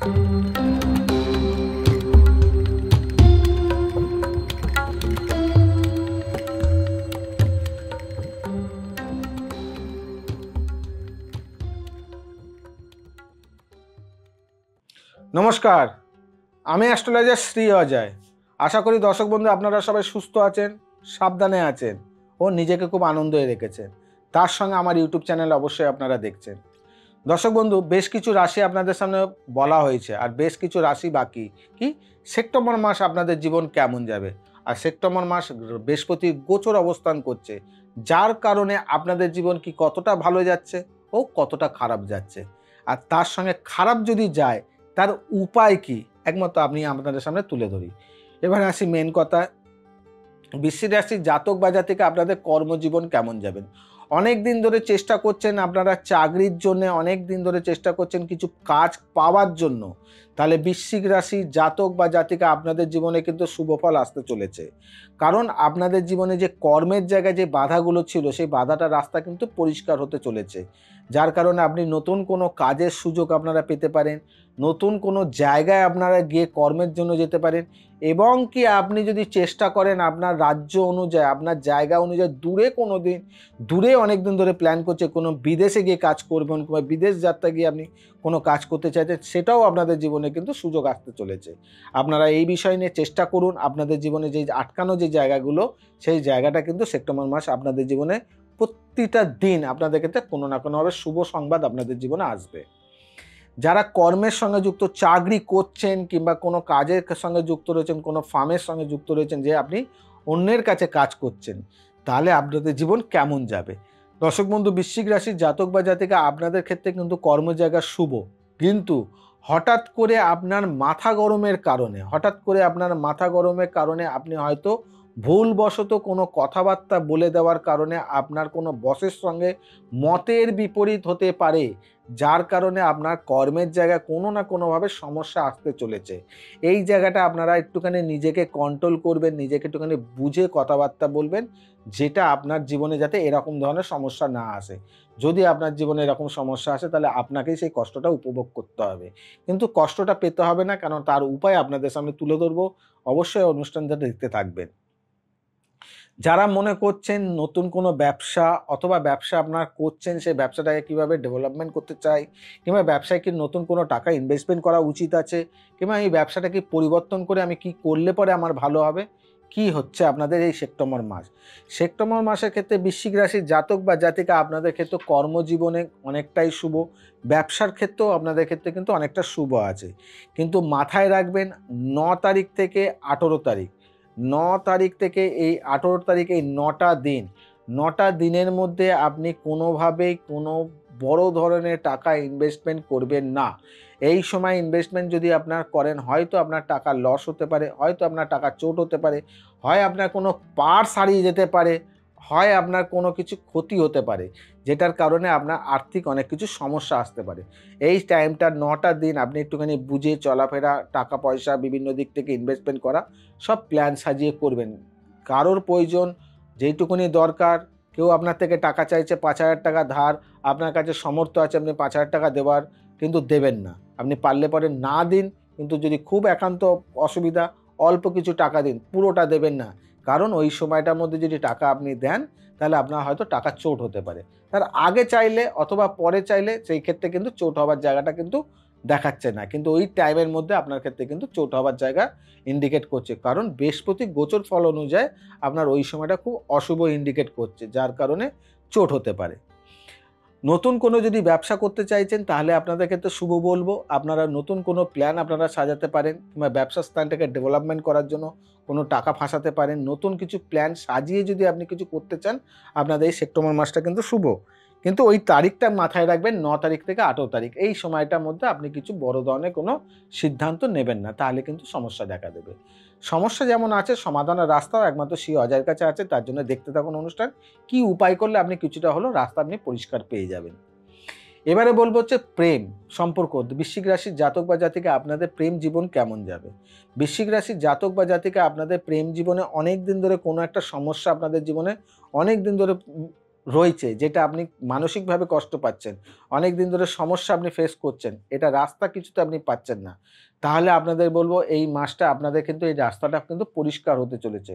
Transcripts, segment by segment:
নমস্কার, আমি অ্যাস্ট্রোলজার শ্রী অজয়। আশা করি দর্শক বন্ধু আপনারা সবাই সুস্থ আছেন, সাবধানে আছেন ও নিজেকে খুব আনন্দে রেখেছেন। তার সঙ্গে আমার ইউটিউব চ্যানেল অবশ্যই আপনারা দেখছেন। দর্শক বন্ধু, বেশ কিছু রাশি আপনাদের সামনে বলা হয়েছে আর বেশ কিছু রাশি বাকি। কি সেপ্টেম্বর মাস আপনাদের জীবন কেমন যাবে, আর সেপ্টেম্বর মাস বৃহস্পতি গোচর অবস্থান করছে, যার কারণে আপনাদের জীবন কি কতটা ভালো যাচ্ছে ও কতটা খারাপ যাচ্ছে, আর তার সঙ্গে খারাপ যদি যায় তার উপায় কি একমাত্র আপনি আপনাদের সামনে তুলে ধরি। এবার আসি মেন কথা, বৃশ্চিক রাশির জাতক বা জাতিকা আপনাদের কর্মজীবন কেমন যাবেন। অনেক দিন ধরে চেষ্টা করছেন আপনারা চাকরির জন্য, অনেক দিন ধরে চেষ্টা করছেন কিছু কাজ পাওয়ার জন্য, তাহলে বৃশ্চিক রাশি জাতক বা জাতিকা আপনাদের জীবনে কিন্তু শুভফল আসতে চলেছে। কারণ আপনাদের জীবনে যে কর্মের জায়গায় যে বাধাগুলো ছিল সেই বাধাটার রাস্তা কিন্তু পরিষ্কার হতে চলেছে, যার কারণে আপনি নতুন কোনো কাজের সুযোগ আপনারা পেতে পারেন, নতুন কোনো জায়গায় আপনারা গিয়ে কর্মের জন্য যেতে পারেন, এবং কি আপনি যদি চেষ্টা করেন আপনার রাজ্য অনুযায়ী, আপনার জায়গা অনুযায়ী দূরে অনেক দিন ধরে প্ল্যান করছে কোনো বিদেশে গিয়ে কাজ করবেন, কিংবা বিদেশ যাত্রা গিয়ে আপনি কোনো কাজ করতে চাইছেন, সেটাও আপনাদের জীবনে কিন্তু সুযোগ আসতে চলেছে। আপনারা এই বিষয় নিয়ে চেষ্টা করুন। আপনাদের জীবনে যে আটকানো যে জায়গাগুলো, সেই জায়গাটা কিন্তু সেপ্টেম্বর মাস আপনাদের জীবনে প্রতিটা দিন আপনাদের ক্ষেত্রে কোনো না কোনোভাবে শুভ সংবাদ আপনাদের জীবনে আসবে। যারা কর্মের সঙ্গে যুক্ত, চাকরি করছেন কিংবা কোনো কাজের সঙ্গে যুক্ত রয়েছেন, কোনো ফার্মের সঙ্গে যুক্ত রয়েছেন, যে আপনি অন্যের কাছে কাজ করছেন, তাহলে আপনাদের জীবন কেমন যাবে। দর্শক বন্ধু, বৃশ্চিক রাশির জাতক বা জাতিকা আপনাদের ক্ষেত্রে কিন্তু কর্মজায়গা শুভ, কিন্তু হঠাৎ করে আপনার মাথা গরমের কারণে আপনি হয়তো ভুলবশত কোনো কথাবার্তা বলে দেওয়ার কারণে আপনার কোনো বসের সঙ্গে মতের বিপরীত হতে পারে, যার কারণে আপনার কর্মের জায়গায় কোনো না কোনোভাবে সমস্যা আসতে চলেছে। এই জায়গাটা আপনারা একটুখানি নিজেকে কন্ট্রোল করবেন, নিজেকে একটুখানি বুঝে কথাবার্তা বলবেন, যেটা আপনার জীবনে যাতে এরকম ধরনের সমস্যা না আসে। যদি আপনার জীবনে এরকম সমস্যা আসে তাহলে আপনাকেই সেই কষ্টটা উপভোগ করতে হবে, কিন্তু কষ্টটা পেতে হবে না, কারণ তার উপায় আপনাদের সামনে তুলে ধরবো। অবশ্যই অনুষ্ঠানটা দেখতে থাকবেন। যারা মনে করছেন নতুন কোনো ব্যবসা অথবা ব্যবসা আপনার করছেন, সেই ব্যবসাটাকে কীভাবে ডেভেলপমেন্ট করতে চাই, কিংবা ব্যবসায় কি নতুন কোনো টাকা ইনভেস্টমেন্ট করা উচিত আছে, কিংবা এই ব্যবসাটা কি পরিবর্তন করে আমি কি করলে পরে আমার ভালো হবে, কি হচ্ছে আপনাদের এই সেপ্টেম্বর মাসের ক্ষেত্রে বৃশ্চিক রাশির জাতক বা জাতিকা আপনাদের ক্ষেত্রে কর্মজীবনে অনেকটাই শুভ, ব্যবসার ক্ষেত্রেও আপনাদের ক্ষেত্রে কিন্তু অনেকটা শুভ আছে। কিন্তু মাথায় রাখবেন 9 তারিখ থেকে 18 তারিখ, 9 তারিখ থেকে এই 18 তারিখ, এই 9টা দিনের মধ্যে আপনি কোনোভাবেই কোনো বড় ধরনের টাকা ইনভেস্টমেন্ট করবেন না। এই সময় ইনভেস্টমেন্ট যদি আপনার করেন, হয়তো আপনার টাকা লস হতে পারে, হয়তো আপনার টাকা চোট হতে পারে, হয় আপনার কোনো পার্স হারিয়ে যেতে পারে, হয় আপনার কোনো কিছু ক্ষতি হতে পারে, যেটার কারণে আপনার আর্থিক অনেক কিছু সমস্যা আসতে পারে। এই টাইমটা 9টা দিন আপনি একটুখানি বুঝে চলাফেরা, টাকা পয়সা বিভিন্ন দিক থেকে ইনভেস্টমেন্ট করা, সব প্ল্যান সাজিয়ে করবেন। কারোর প্রয়োজন যেইটুকুনি দরকার, কেউ আপনার থেকে টাকা চাইছে 5,000 টাকা ধার, আপনার কাছে সামর্থ্য আছে আপনি 5,000 টাকা দেওয়ার, কিন্তু দেবেন না। আপনি পারলে পরে না দিন, কিন্তু যদি খুব একান্ত অসুবিধা অল্প কিছু টাকা দিন, পুরোটা দেবেন না। কারণ ওই সময়টার মধ্যে যদি টাকা আপনি দেন, তাহলে আপনার হয়তো টাকা চোট হতে পারে। তার আগে চাইলে অথবা পরে চাইলে সেই ক্ষেত্রে কিন্তু চোট হওয়ার জায়গাটা কিন্তু দেখাচ্ছে না, কিন্তু ওই টাইমের মধ্যে আপনার ক্ষেত্রে কিন্তু চোট হওয়ার জায়গা ইন্ডিকেট করছে, কারণ বৃহস্পতি গোচর ফল অনুযায়ী আপনার ওই সময়টা খুব অশুভ ইন্ডিকেট করছে, যার কারণে চোট হতে পারে। নতুন কোনো যদি ব্যবসা করতে চাইছেন, তাহলে আপনাদের ক্ষেত্রে শুভ বলবো, আপনারা নতুন কোনো প্ল্যান আপনারা সাজাতে পারেন, কিংবা ব্যবসা স্থানটাকে ডেভেলপমেন্ট করার জন্য কোনো টাকা ফাঁসাতে পারেন। নতুন কিছু প্ল্যান সাজিয়ে যদি আপনি কিছু করতে চান, আপনাদের এই সেপ্টেম্বর মাসটা কিন্তু শুভ। কিন্তু ওই তারিখটা মাথায় রাখবেন, 9 তারিখ থেকে 18 তারিখ, এই সময়টার মধ্যে আপনি কিছু বড় ধরনের কোনো সিদ্ধান্ত নেবেন না, তাহলে কিন্তু সমস্যা দেখা দেবে। সমস্যা যেমন আছে, সমাধানের রাস্তাও একমাত্র শ্রী অজয়ের কাছে আছে। তার জন্য দেখতে থাকুন অনুষ্ঠান। কি উপায় করলে আপনি কিছুটা হলেও রাস্তা আপনি পরিষ্কার পেয়ে যাবেন। এবারে বলবো হচ্ছে প্রেম সম্পর্ক। বৃশ্চিক রাশির জাতক বা জাতিকা আপনাদের প্রেম জীবন কেমন যাবে। বৃশ্চিক রাশির জাতক বা জাতিকা আপনাদের প্রেম জীবনে অনেক দিন ধরে কোনো একটা সমস্যা আপনাদের জীবনে অনেক দিন ধরে রয়েছে, যেটা আপনি মানসিকভাবে কষ্ট পাচ্ছেন, অনেক দিন ধরে সমস্যা আপনি ফেস করছেন, এটা রাস্তা কিছুতে আপনি পাচ্ছেন না, তাহলে আপনাদের বলব এই মাসটা আপনাদের কিন্তু এই রাস্তাটা কিন্তু পরিষ্কার হতে চলেছে।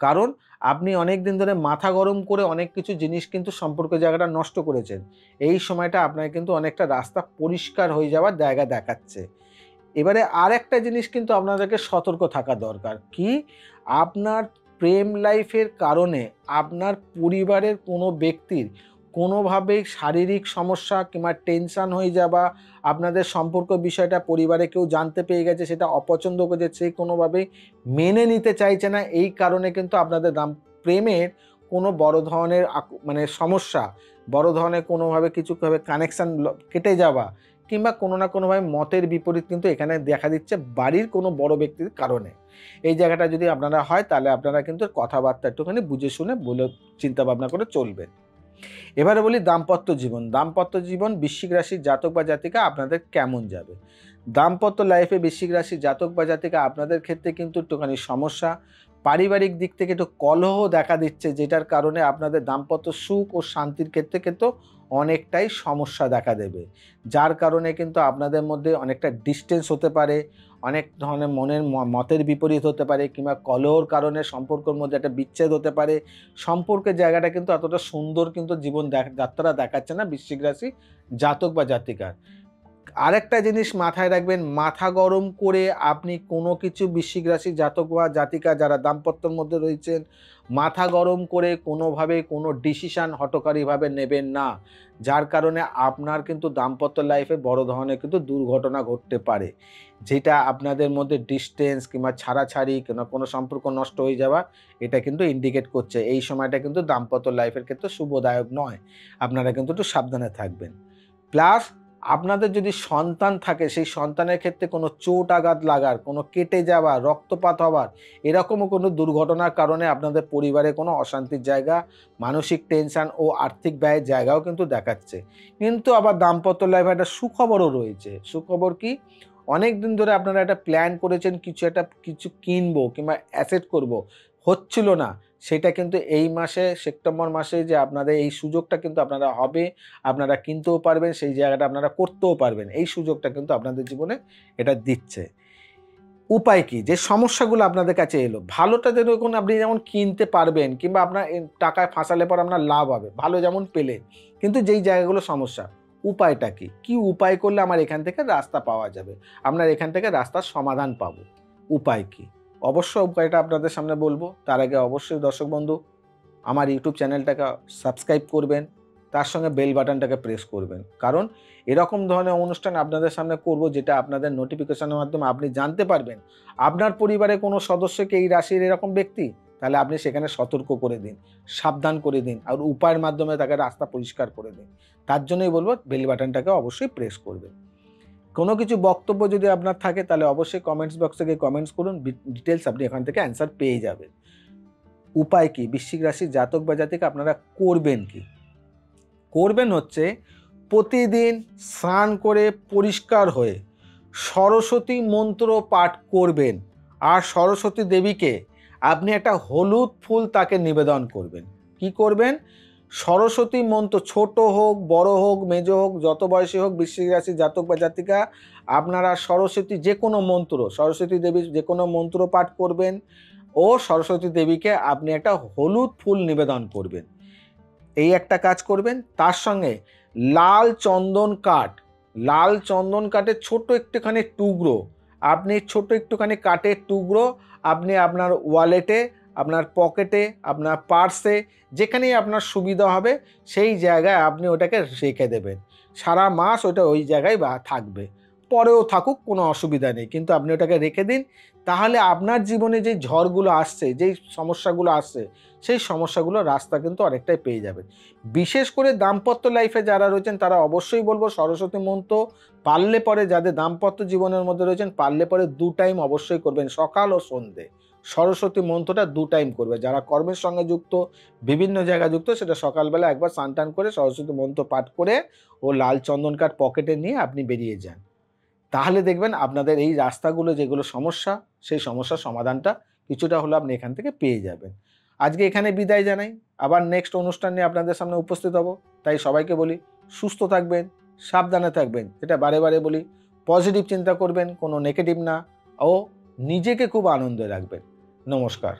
কারণ আপনি অনেক দিন ধরে মাথা গরম করে অনেক কিছু জিনিস কিন্তু সম্পর্কের জায়গাটা নষ্ট করেছেন। এই সময়টা আপনার কিন্তু অনেকটা রাস্তা পরিষ্কার হয়ে যাওয়ার জায়গা দেখাচ্ছে। এবারে আরেকটা জিনিস কিন্তু আপনাদেরকে সতর্ক থাকা দরকার। কি? আপনার প্রেম লাইফের কারণে আপনার পরিবারের কোনো ব্যক্তির কোনোভাবেই শারীরিক সমস্যা কিংবা টেনশন হয়ে যাওয়া, আপনাদের সম্পর্ক বিষয়টা পরিবারে কেউ জানতে পেরে গেছে, সেটা অপছন্দ করেছে, সে কোনোভাবেই মেনে নিতে চাইছে না। এই কারণে কিন্তু আপনাদের প্রেমের কোনো বড় ধরনের মানে সমস্যা, বড় ধরনের কোনোভাবে কিছুভাবে কানেকশান কেটে যাওয়া কিংবা কোনো না কোনোভাবে মতের বিপরীত কিন্তু এখানে দেখা দিচ্ছে বাড়ির কোনো বড় ব্যক্তির কারণে। এই জায়গাটা যদি আপনারা হয় তাহলে আপনারা কিন্তু কথাবার্তা একটুখানি বুঝে শুনে বলে চিন্তা ভাবনা করে চলবেন। এবারে বলি দাম্পত্য জীবন। দাম্পত্য জীবন বৃশ্চিক রাশির জাতক বা জাতিকা আপনাদের কেমন যাবে? দাম্পত্য লাইফে বৃশ্চিক রাশির জাতক বা জাতিকা আপনাদের ক্ষেত্রে কিন্তু একটুখানি সমস্যা, পারিবারিক দিক থেকে একটু কলহ দেখা দিচ্ছে, যেটার কারণে আপনাদের দাম্পত্য সুখ ও শান্তির ক্ষেত্রে কিন্তু অনেকটাই সমস্যা দেখা দেবে। যার কারণে কিন্তু আপনাদের মধ্যে অনেকটা ডিসটেন্স হতে পারে, অনেক ধরনের মনের মতের বিপরীত হতে পারে কিংবা কলহর কারণে সম্পর্কের মধ্যে একটা বিচ্ছেদ হতে পারে। সম্পর্কের জায়গাটা কিন্তু অতটা সুন্দর কিন্তু জীবন যাত্রা দেখাচ্ছে না বৃশ্চিক রাশি জাতক বা জাতিকার। আরেকটা জিনিস মাথায় রাখবেন, মাথা গরম করে আপনি কোনো কিছু বৃশ্চিক রাশির জাতক বা জাতিকা যারা দাম্পত্যের মধ্যে রয়েছেন, মাথা গরম করে কোনোভাবে কোনো ডিসিশান হঠকারীভাবে নেবেন না। যার কারণে আপনার কিন্তু দাম্পত্য লাইফে বড় ধরনের কিন্তু দুর্ঘটনা ঘটতে পারে। যেটা আপনাদের মধ্যে ডিসটেন্স কিংবা ছাড়াছাড়ি কিংবা কোনো সম্পর্ক নষ্ট হয়ে যাওয়া, এটা কিন্তু ইন্ডিকেট করছে। এই সময়টা কিন্তু দাম্পত্য লাইফের ক্ষেত্রে শুভদায়ক নয়। আপনারা কিন্তু একটু সাবধানে থাকবেন। প্লাস আপনাদের যদি সন্তান থাকে, সেই সন্তানের ক্ষেত্রে কোনো চোট আঘাত লাগার, কোনো কেটে যাওয়া, রক্তপাত হওয়ার এরকমও কোনো দুর্ঘটনার কারণে আপনাদের পরিবারে কোনো অশান্তির জায়গা, মানসিক টেনশন ও আর্থিক ব্যয়ের জায়গাও কিন্তু দেখাচ্ছে। কিন্তু আবার দাম্পত্য লাইফে একটা সুখবরও রয়েছে। সুখবর কি? অনেক দিন ধরে আপনারা একটা প্ল্যান করেছেন কিছু কিনবো কিংবা অ্যাসেট করব, হচ্ছিল না। সেটা কিন্তু এই মাসে সেপ্টেম্বর মাসে যে আপনাদের এই সুযোগটা কিন্তু আপনারা হবে, আপনারা কিনতেও পারবেন, সেই জায়গাটা আপনারা করতেও পারবেন। এই সুযোগটা কিন্তু আপনাদের জীবনে এটা দিচ্ছে। উপায় কি? যে সমস্যাগুলো আপনাদের কাছে এলো, ভালোটা দেখুন আপনি যেমন কিনতে পারবেন কিংবা আপনার টাকায় ফাঁসালে পরে আপনার লাভ হবে, ভালো যেমন পেলেন। কিন্তু যেই জায়গাগুলো সমস্যা, উপায়টা কি? কি উপায় করলে আমার এখান থেকে রাস্তা পাওয়া যাবে? আপনার এখান থেকে রাস্তার সমাধান পাবো। উপায় কি? অবশ্য উপায়টা আপনাদের সামনে বলবো। তার আগে অবশ্যই দর্শক বন্ধু আমার ইউটিউব চ্যানেলটাকে সাবস্ক্রাইব করবেন, তার সঙ্গে বেল বাটনটাকে প্রেস করবেন। কারণ এরকম ধরনের অনুষ্ঠান আপনাদের সামনে করব, যেটা আপনাদের নোটিফিকেশনের মাধ্যমে আপনি জানতে পারবেন। আপনার পরিবারে কোনো সদস্যকে এই রাশির এরকম ব্যক্তি, তাহলে আপনি সেখানে সতর্ক করে দিন, সাবধান করে দিন, আর উপায়ের মাধ্যমে তাকে রাস্তা পরিষ্কার করে দিন। তার জন্যই বলব বেল বাটনটাকে অবশ্যই প্রেস করবেন। কোনো কিছু বক্তব্য যদি আপনার থাকে তাহলে অবশ্যই কমেন্টস বক্সে গিয়ে কমেন্টস করুন, ডিটেলস আপনি এখান থেকে অ্যান্সার পেয়ে যাবেন। উপায় কি? বৃশ্চিক রাশির জাতক বা জাতিকা আপনারা করবেন কি? করবেন হচ্ছে প্রতিদিন স্নান করে পরিষ্কার হয়ে সরস্বতী মন্ত্র পাঠ করবেন, আর সরস্বতী দেবীকে আপনি একটা হলুদ ফুল তাকে নিবেদন করবেন। কি করবেন? সরস্বতী মন্ত্র, ছোট হোক বড় হোক মেজো হোক যত বয়সী হোক, বৃশ্চিক রাশির জাতক বা জাতিকা আপনারা সরস্বতী যে কোনো মন্ত্র, সরস্বতী দেবীর যে কোনো মন্ত্র পাঠ করবেন ও সরস্বতী দেবীকে আপনি একটা হলুদ ফুল নিবেদন করবেন। এই একটা কাজ করবেন। তার সঙ্গে লাল চন্দন কাঠ, লাল চন্দন কাঠের ছোট একটুখানি টুকরো, আপনি ছোট একটুখানি কাঠের টুকরো আপনি আপনার ওয়ালেটে, আপনার পকেটে, আপনার পার্সে, যেখানেই আপনার সুবিধা হবে সেই জায়গায় আপনি ওটাকে রেখে দেবেন। সারা মাস ওটা ওই জায়গায় থাকবে, পরেও থাকুক, কোনো অসুবিধা নেই, কিন্তু আপনি ওটাকে রেখে দিন। তাহলে আপনার জীবনে যে ঝড়গুলো আসছে, যেই সমস্যাগুলো আসছে, সেই সমস্যাগুলো রাস্তা কিন্তু অনেকটাই পেয়ে যাবেন। বিশেষ করে দাম্পত্য লাইফে যারা রয়েছেন তারা অবশ্যই বলবো সরস্বতী মন্ত্র পারলে পরে, যাদের দাম্পত্য জীবনের মধ্যে রয়েছেন পারলে পরে 2 টাইম অবশ্যই করবেন, সকাল ও সন্ধে। সরস্বতী মন্ত্রটা 2 টাইম করবে। যারা কর্মের সঙ্গে যুক্ত, বিভিন্ন জায়গায় যুক্ত, সেটা সকালবেলা একবার স্নান টান করে সরস্বতী মন্ত্র পাঠ করে ও লাল চন্দন কাঠ পকেটে নিয়ে আপনি বেরিয়ে যান। তাহলে দেখবেন আপনাদের এই রাস্তাগুলো যেগুলো সমস্যা, সেই সমস্যার সমাধানটা কিছুটা হলেও আপনি এখান থেকে পেয়ে যাবেন। আজকে এখানে বিদায় জানাই, আবার নেক্সট অনুষ্ঠান নিয়ে আপনাদের সামনে উপস্থিত হব। তাই সবাইকে বলি সুস্থ থাকবেন, সাবধানে থাকবেন, যেটা বারে বারে বলি পজিটিভ চিন্তা করবেন, কোনো নেগেটিভ না, ও নিজেকে খুব আনন্দে রাখবেন। নমস্কার।